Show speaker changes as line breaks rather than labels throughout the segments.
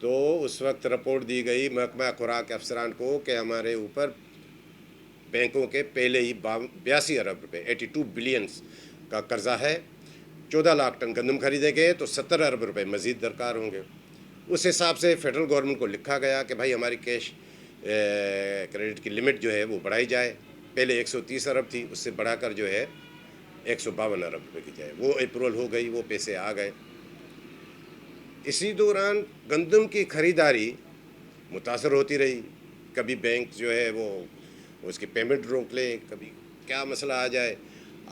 تو اس وقت رپورٹ دی گئی محکمہ خوراک افسران کو کہ ہمارے اوپر بینکوں کے پہلے ہی 82 ارب روپے 82 بلینس کا قرضہ ہے. 14 لاکھ ٹن گندم خریدے گئے تو 70 ارب روپے مزید درکار ہوں گے. اس حساب سے فیڈرل گورنمنٹ کو لکھا گیا کہ بھائی ہماری کیش کریڈٹ کی لمٹ جو ہے وہ بڑھائی جائے. پہلے 130 ارب تھی، اس سے بڑھا کر جو ہے 152 ارب روپے کی جائے. وہ اپروول ہو گئی، وہ پیسے آ گئے. اسی دوران گندم کی خریداری متاثر ہوتی رہی. کبھی بینک جو ہے وہ اس کی پیمنٹ روک لے، کبھی کیا مسئلہ آ جائے.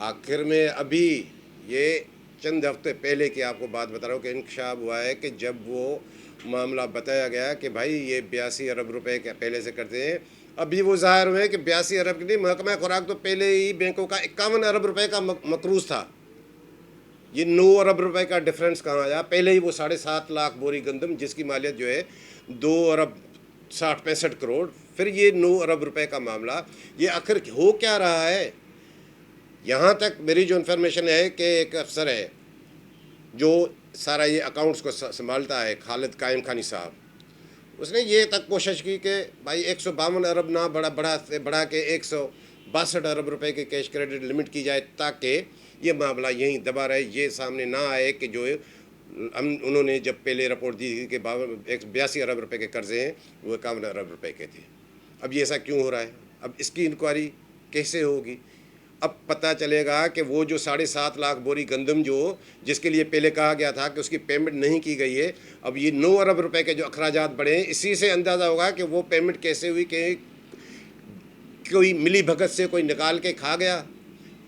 آخر میں ابھی یہ چند ہفتے پہلے کی آپ کو بات بتا رہا ہوں کہ انکشاف ہوا ہے کہ جب وہ معاملہ بتایا گیا کہ بھائی یہ 82 ارب روپے کے پہلے سے کرتے ہیں. ابھی وہ ظاہر ہوئے کہ 82 ارب کے لیے محکمہ خوراک تو پہلے ہی بینکوں کا 51 ارب روپے کا مقروض تھا. یہ 9 ارب روپے کا ڈفرینس کہاں آیا؟ پہلے ہی وہ 7.5 لاکھ بوری گندم جس کی مالیت جو ہے 2 ارب 65 کروڑ، پھر یہ 9 ارب روپے کا معاملہ. یہ آخر ہو کیا رہا ہے؟ یہاں تک میری جو انفارمیشن ہے کہ ایک افسر ہے جو سارا یہ اکاؤنٹس کو سنبھالتا ہے، خالد قائم خانی صاحب. اس نے یہ تک کوشش کی کہ بھائی 152 ارب نہ بڑھا کے 162 ارب روپے کی کیش کریڈٹ لمٹ کی جائے تاکہ یہ معاملہ یہیں دبا رہے. یہ سامنے نہ آئے کہ جو انہوں نے جب پہلے رپورٹ دی تھی کہ 82 ارب روپے کے قرضے ہیں وہ 51 ارب روپے کے تھے. اب یہ ایسا کیوں ہو رہا ہے؟ اب اس کی انکوائری کیسے ہوگی؟ اب پتہ چلے گا کہ وہ جو 7.5 لاکھ بوری گندم جس کے لیے پہلے کہا گیا تھا کہ اس کی پیمنٹ نہیں کی گئی ہے، اب یہ 9 ارب روپے کے جو اخراجات بڑھے ہیں، اسی سے اندازہ ہوگا کہ وہ پیمنٹ کیسے ہوئی کہ کوئی ملی بھگت سے کوئی نکال کے کھا گیا.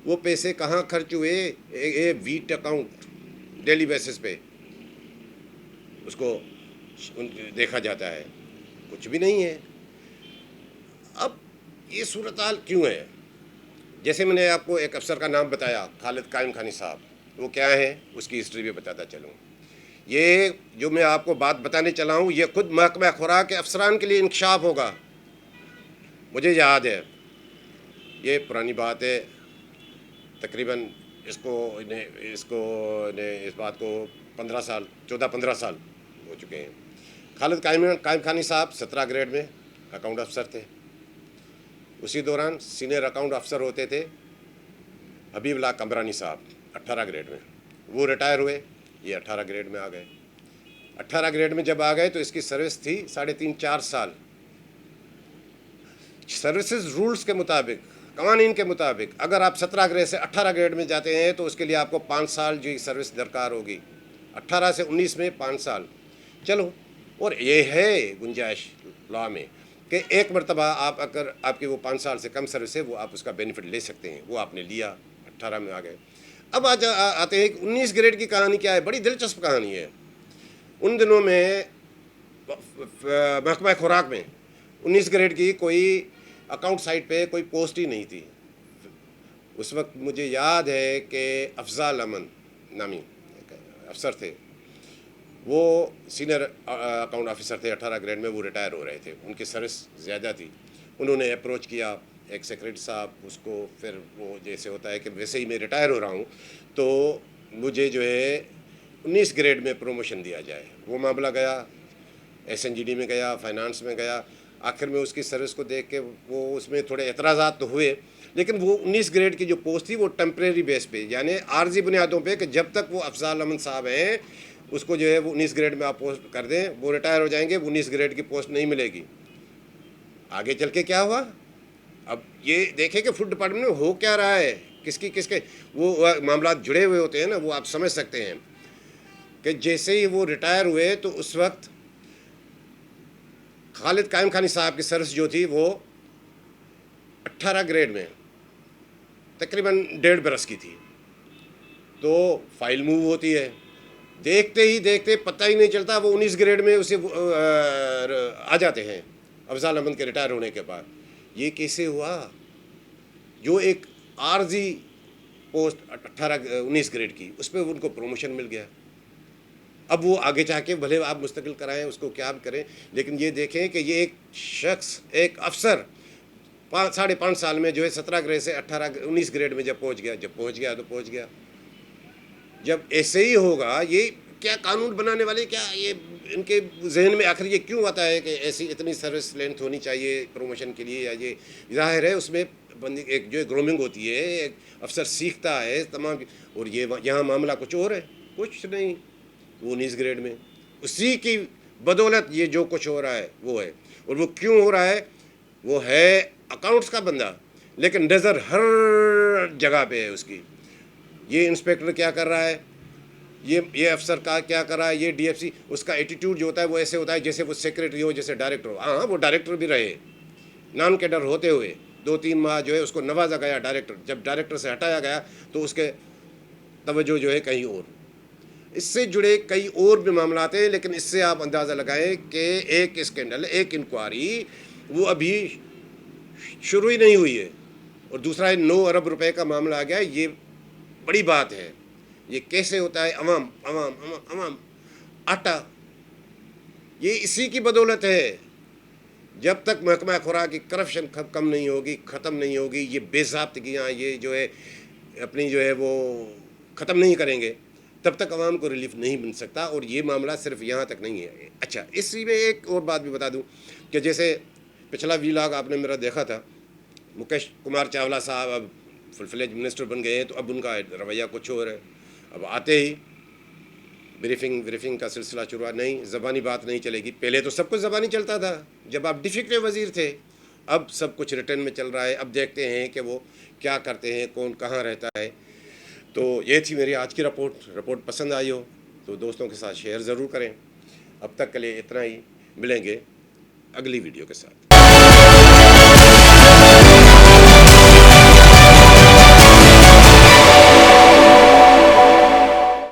وہ پیسے کہاں خرچ ہوئے؟ ویٹ اکاؤنٹ ڈیلی بیسس پہ اس کو دیکھا جاتا ہے، کچھ بھی نہیں ہے. اب یہ صورتحال کیوں ہے؟ جیسے میں نے آپ کو ایک افسر کا نام بتایا، خالد قائم خانی صاحب، وہ کیا ہے اس کی ہسٹری بھی بتاتا چلوں. یہ جو میں آپ کو بات بتانے چلا ہوں یہ خود محکمہ خوراک کے افسران کے لیے انکشاف ہوگا. مجھے یاد ہے، یہ پرانی بات ہے، تقریباً اس بات کو 14-15 سال ہو چکے ہیں. خالد قائم خانی صاحب 17 گریڈ میں اکاؤنٹ افسر تھے. اسی دوران سینئر اکاؤنٹ افسر ہوتے تھے حبیب اللہ کمرانی صاحب 18 گریڈ میں. وہ ریٹائر ہوئے، یہ 18 گریڈ میں آ گئے. 18 گریڈ میں جب آ گئے تو اس کی سروس تھی 3.5-4 سال. سروسز رولز کے مطابق، قوانین کے مطابق اگر آپ 17 گریڈ سے 18 گریڈ میں جاتے ہیں تو اس کے لیے آپ کو 5 سال جو سروس درکار ہوگی. 18 سے 19 میں 5 سال. چلو، اور یہ ہے گنجائش لا میں کہ ایک مرتبہ اگر آپ کی وہ 5 سال سے کم سروس ہے وہ آپ اس کا بینیفٹ لے سکتے ہیں. وہ آپ نے لیا، 18 میں آ گئے. اب آتے ہیں کہ 19 گریڈ کی کہانی کیا ہے. بڑی دلچسپ کہانی ہے. ان دنوں میں محکمہ خوراک میں 19 گریڈ کی کوئی اکاؤنٹ سائٹ پہ کوئی پوسٹ ہی نہیں تھی. اس وقت مجھے یاد ہے کہ افضال امن نامی افسر تھے، وہ سینئر اکاؤنٹ آفیسر تھے 18 گریڈ میں. وہ ریٹائر ہو رہے تھے، ان کی سروس زیادہ تھی. انہوں نے اپروچ کیا ایک سیکرٹری صاحب اس کو، پھر وہ جیسے ہوتا ہے کہ ویسے ہی میں ریٹائر ہو رہا ہوں تو مجھے جو ہے 19 گریڈ میں پروموشن دیا جائے. وہ معاملہ گیا، SNGD میں گیا، فائنانس میں گیا. آخر میں اس کی سروس کو دیکھ کے وہ اس میں تھوڑے اعتراضات تو ہوئے، لیکن وہ 19 گریڈ کی جو پوسٹ تھی وہ ٹیمپریری بیس پہ، یعنی عارضی بنیادوں پہ، کہ جب تک وہ افضال امن صاحب ہیں اس کو جو ہے وہ 19 گریڈ میں آپ پوسٹ کر دیں. وہ ریٹائر ہو جائیں گے، 19 گریڈ کی پوسٹ نہیں ملے گی. آگے چل کے کیا ہوا؟ اب یہ دیکھیں کہ فوڈ ڈپارٹمنٹ میں ہو کیا رہا ہے، کس کے وہ معاملات جڑے ہوئے ہوتے ہیں نا، وہ آپ سمجھ سکتے ہیں کہ جیسے ہی وہ ریٹائر ہوئے تو اس وقت خالد قائم خانی صاحب کی سروس جو تھی وہ 18 گریڈ میں تقریباً 1.5 برس کی تھی. تو فائل موو ہوتی ہے، دیکھتے ہی دیکھتے پتہ ہی نہیں چلتا وہ 19 گریڈ میں اسے آ جاتے ہیں افضال امن کے ریٹائر ہونے کے بعد. یہ کیسے ہوا؟ جو ایک عارضی پوسٹ 19 گریڈ کی، اس پہ ان کو پروموشن مل گیا. اب وہ آگے چاہ کے بھلے آپ مستقل کرائیں اس کو، کیا کریں، لیکن یہ دیکھیں کہ یہ ایک شخص، ایک افسر 5.5 سال میں جو ہے 17 گریڈ سے 19 گریڈ میں جب پہنچ گیا تو پہنچ گیا. جب ایسے ہی ہوگا، یہ کیا قانون بنانے والے، کیا یہ ان کے ذہن میں آخر یہ کیوں آتا ہے کہ ایسی اتنی سروس لینتھ ہونی چاہیے پروموشن کے لیے، یا یہ ظاہر ہے اس میں بندی ایک جو گرومنگ ہوتی ہے، ایک افسر سیکھتا ہے تمام، اور یہ یہاں معاملہ کچھ اور ہے، کچھ نہیں، وہ 19 گریڈ میں اسی کی بدولت یہ جو کچھ ہو رہا ہے وہ ہے، اور وہ کیوں ہو رہا ہے، وہ ہے اکاؤنٹس کا بندہ، لیکن نظر ہر جگہ پہ ہے اس کی، یہ انسپیکٹر کیا کر رہا ہے، یہ افسر کا کیا کر رہا ہے، یہ ڈی ایف سی، اس کا ایٹیٹیوڈ جو ہوتا ہے وہ ایسے ہوتا ہے جیسے وہ سیکریٹری ہو، جیسے ڈائریکٹر ہو. ہاں وہ ڈائریکٹر بھی رہے، نان کیڈر ہوتے ہوئے 2-3 ماہ جو ہے اس کو نوازا گیا ڈائریکٹر، جب ڈائریکٹر سے ہٹایا گیا تو اس کے توجہ جو ہے کہیں اور، اس سے جڑے کئی اور بھی معاملات ہیں. لیکن اس سے آپ اندازہ لگائیں کہ ایک اسکینڈل، ایک انکوائری وہ ابھی شروع ہی نہیں ہوئی ہے، اور دوسرا ہے 9 ارب روپے کا معاملہ آ گیا. یہ بڑی بات ہے. یہ کیسے ہوتا ہے؟ عوام عوام عوام عوام آٹا، یہ اسی کی بدولت ہے. جب تک محکمہ خوراک کی کرپشن کم نہیں ہوگی، ختم نہیں ہوگی، یہ بے ضابطگیاں یہ جو ہے اپنی جو ہے وہ ختم نہیں کریں گے، تب تک عوام کو ریلیف نہیں مل سکتا. اور یہ معاملہ صرف یہاں تک نہیں ہے. اچھا، اسی میں ایک اور بات بھی بتا دوں کہ جیسے پچھلا ویلاگ آپ نے میرا دیکھا تھا، مکیش کمار چاولہ صاحب اب فل فلیج منسٹر بن گئے ہیں، تو اب ان کا رویہ کچھ اور ہے. اب آتے ہی بریفنگ کا سلسلہ شروع، نہیں زبانی بات نہیں چلے گی. پہلے تو سب کچھ زبانی چلتا تھا جب آپ ڈفیکٹو وزیر تھے، اب سب کچھ ریٹرن میں چل رہا ہے. اب دیکھتے ہیں کہ وہ کیا کرتے ہیں، کون کہاں رہتا ہے. تو یہ تھی میری آج کی رپورٹ پسند آئی ہو تو دوستوں کے ساتھ شیئر ضرور کریں. اب تک کے لیے اتنا ہی، ملیں گے اگلی ویڈیو کے ساتھ.